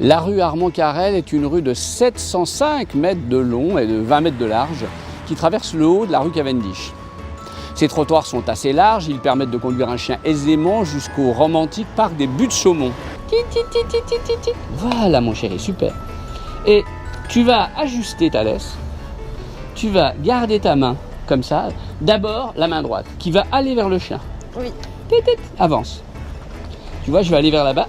La rue Armand Carrel est une rue de 705 mètres de long et de 20 mètres de large qui traverse le haut de la rue Cavendish. Ces trottoirs sont assez larges, ils permettent de conduire un chien aisément jusqu'au romantique parc des Buttes-Chaumont. Voilà mon chéri, super. Et tu vas ajuster ta laisse, tu vas garder ta main comme ça, d'abord la main droite qui va aller vers le chien. Oui. Avance. Tu vois, je vais aller vers là-bas.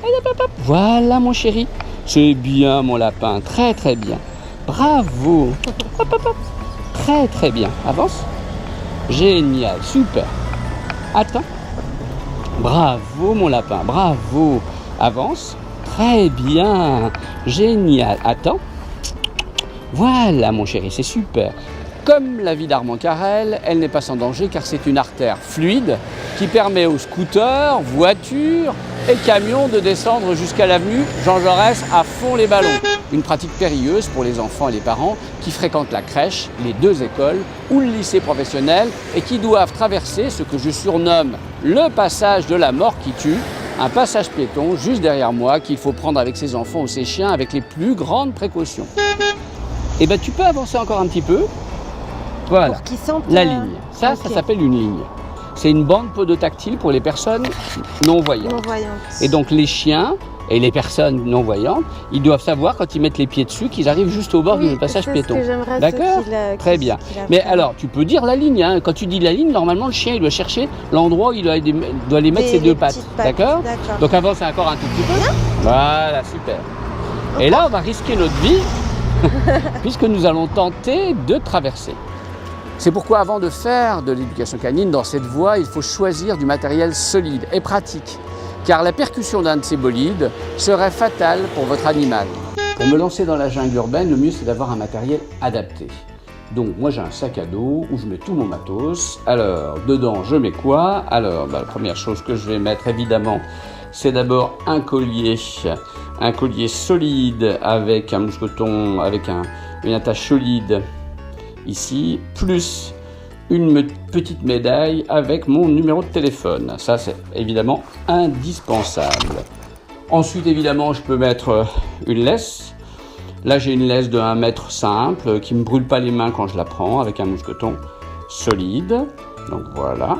Voilà mon chéri. C'est bien mon lapin, très très bien. Bravo. Hop, hop, hop. Très très bien. Avance. Génial, super. Attends. Bravo mon lapin, bravo. Avance. Très bien. Génial. Attends. Voilà mon chéri, c'est super. Comme la vie d'Armand Carrel, elle n'est pas sans danger car c'est une artère fluide qui permet aux scooters, voitures et camions de descendre jusqu'à l'avenue Jean Jaurès à fond les ballons. Une pratique périlleuse pour les enfants et les parents qui fréquentent la crèche, les deux écoles ou le lycée professionnel et qui doivent traverser ce que je surnomme le passage de la mort qui tue, un passage piéton juste derrière moi qu'il faut prendre avec ses enfants ou ses chiens avec les plus grandes précautions. Et bien tu peux avancer encore un petit peu. Voilà, pour qu'ils sentent la ligne. Ça, okay. Ça s'appelle une ligne. C'est une bande podotactile pour les personnes non-voyantes. Et donc les chiens et les personnes non-voyantes, ils doivent savoir quand ils mettent les pieds dessus qu'ils arrivent juste au bord du passage piéton. D'accord ? Très bien. Mais alors, tu peux dire la ligne. Hein. Quand tu dis la ligne, normalement, le chien, il doit chercher l'endroit où il doit aller mettre ses deux pattes. D'accord ? Donc avance encore un tout petit peu. Voilà, super. Et là, on va risquer notre vie puisque nous allons tenter de traverser. C'est pourquoi avant de faire de l'éducation canine dans cette voie, il faut choisir du matériel solide et pratique, car la percussion d'un de ces bolides serait fatale pour votre animal. Pour me lancer dans la jungle urbaine, le mieux c'est d'avoir un matériel adapté. Donc moi j'ai un sac à dos où je mets tout mon matos. Alors dedans je mets quoi? Alors la première chose que je vais mettre évidemment, c'est d'abord un collier solide avec un mousqueton, avec une attache solide ici, plus une petite médaille avec mon numéro de téléphone. Ça, c'est évidemment indispensable. Ensuite, évidemment, je peux mettre une laisse. Là, j'ai une laisse de 1 mètre simple qui ne me brûle pas les mains quand je la prends avec un mousqueton solide. Donc voilà.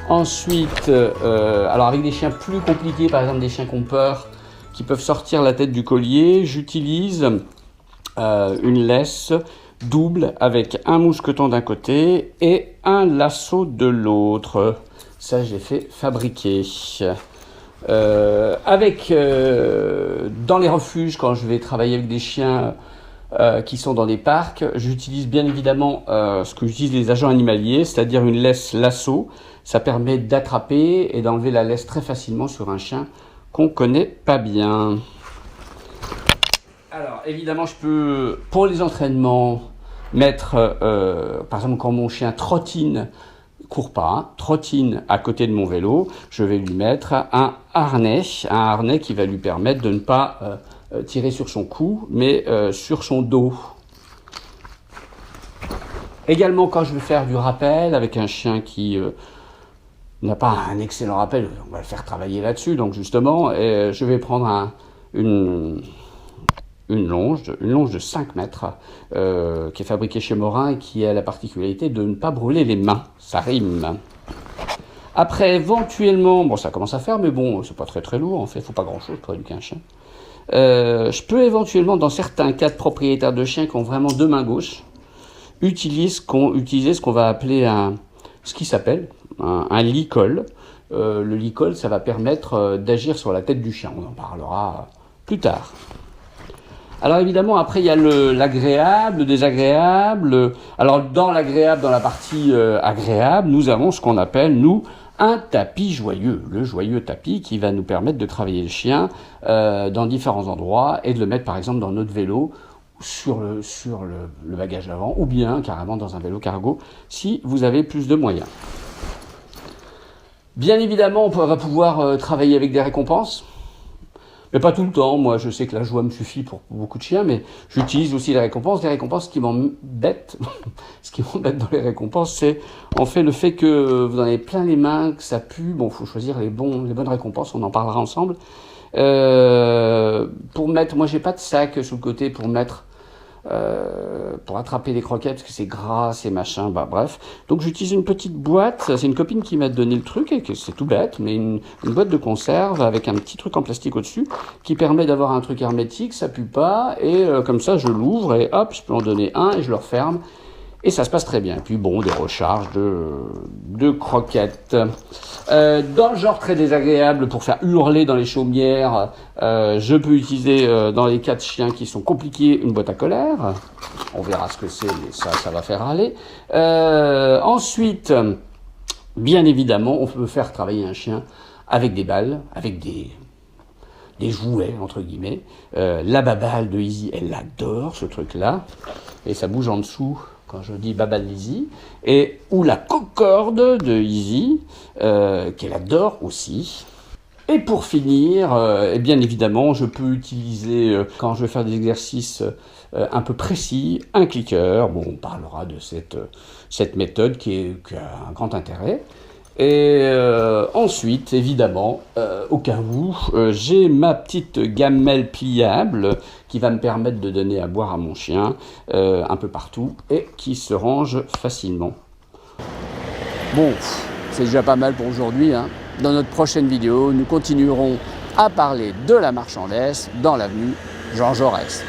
Ensuite, alors avec des chiens plus compliqués, par exemple des chiens qui ont peur, qui peuvent sortir la tête du collier, j'utilise une laisse double avec un mousqueton d'un côté et un lasso de l'autre. Ça, j'ai fait fabriquer. Dans les refuges, quand je vais travailler avec des chiens qui sont dans des parcs, j'utilise bien évidemment ce que j'utilise les agents animaliers, c'est-à-dire une laisse lasso. Ça permet d'attraper et d'enlever la laisse très facilement sur un chien qu'on ne connaît pas bien. Alors, évidemment, je peux, pour les entraînements, mettre, par exemple, quand mon chien trottine, court pas, hein, trottine à côté de mon vélo, je vais lui mettre un harnais qui va lui permettre de ne pas tirer sur son cou, mais sur son dos. Également, quand je vais faire du rappel avec un chien qui n'a pas un excellent rappel, on va le faire travailler là-dessus, donc justement, je vais prendre une longe de 5 mètres qui est fabriquée chez Morin et qui a la particularité de ne pas brûler les mains. Ça rime. Après, éventuellement, bon, ça commence à faire, mais bon, c'est pas très très lourd en fait, il ne faut pas grand-chose pour éduquer un chien. Je peux éventuellement, dans certains cas de propriétaires de chiens qui ont vraiment deux mains gauches, utiliser ce qu'on va appeler ce qui s'appelle un licol. Le licol, ça va permettre d'agir sur la tête du chien. On en parlera plus tard. Alors évidemment, après, il y a l'agréable, le désagréable. Alors dans l'agréable, dans la partie agréable, nous avons ce qu'on appelle, nous, un tapis joyeux. Le joyeux tapis qui va nous permettre de travailler le chien dans différents endroits et de le mettre par exemple dans notre vélo, sur le bagage avant, ou bien carrément dans un vélo cargo, si vous avez plus de moyens. Bien évidemment, on va pouvoir travailler avec des récompenses. Mais pas tout le temps, moi je sais que la joie me suffit pour beaucoup de chiens, mais j'utilise aussi les récompenses. Les récompenses, ce qui m'embête dans les récompenses, c'est en fait le fait que vous en avez plein les mains, que ça pue. Bon, il faut choisir les bonnes récompenses, on en parlera ensemble. Pour mettre, moi j'ai pas de sac sur le côté pour mettre, pour attraper les croquettes parce que c'est gras, c'est machin, bah bref. Donc j'utilise une petite boîte, c'est une copine qui m'a donné le truc et que c'est tout bête, mais une boîte de conserve avec un petit truc en plastique au-dessus qui permet d'avoir un truc hermétique, ça pue pas et comme ça je l'ouvre et hop, je peux en donner un et je le referme. Et ça se passe très bien. Et puis bon, des recharges de croquettes. Dans le genre très désagréable pour faire hurler dans les chaumières, je peux utiliser dans les cas de chiens qui sont compliqués une boîte à colère. On verra ce que c'est, mais ça va faire râler. Ensuite, bien évidemment, on peut faire travailler un chien avec des balles, avec des jouets, entre guillemets. La baballe de Easy, elle adore ce truc-là. Et ça bouge en dessous quand je dis baballe d'Easy. Ou la concorde de Easy, qu'elle adore aussi. Et pour finir, et bien évidemment, je peux utiliser, quand je vais faire des exercices un peu précis, un clicker. Bon, on parlera de cette méthode qui a un grand intérêt. Et ensuite, évidemment, au cas où, j'ai ma petite gamelle pliable qui va me permettre de donner à boire à mon chien un peu partout et qui se range facilement. Bon, c'est déjà pas mal pour aujourd'hui, hein. Dans notre prochaine vidéo, nous continuerons à parler de la marche en laisse dans l'avenue Jean Jaurès.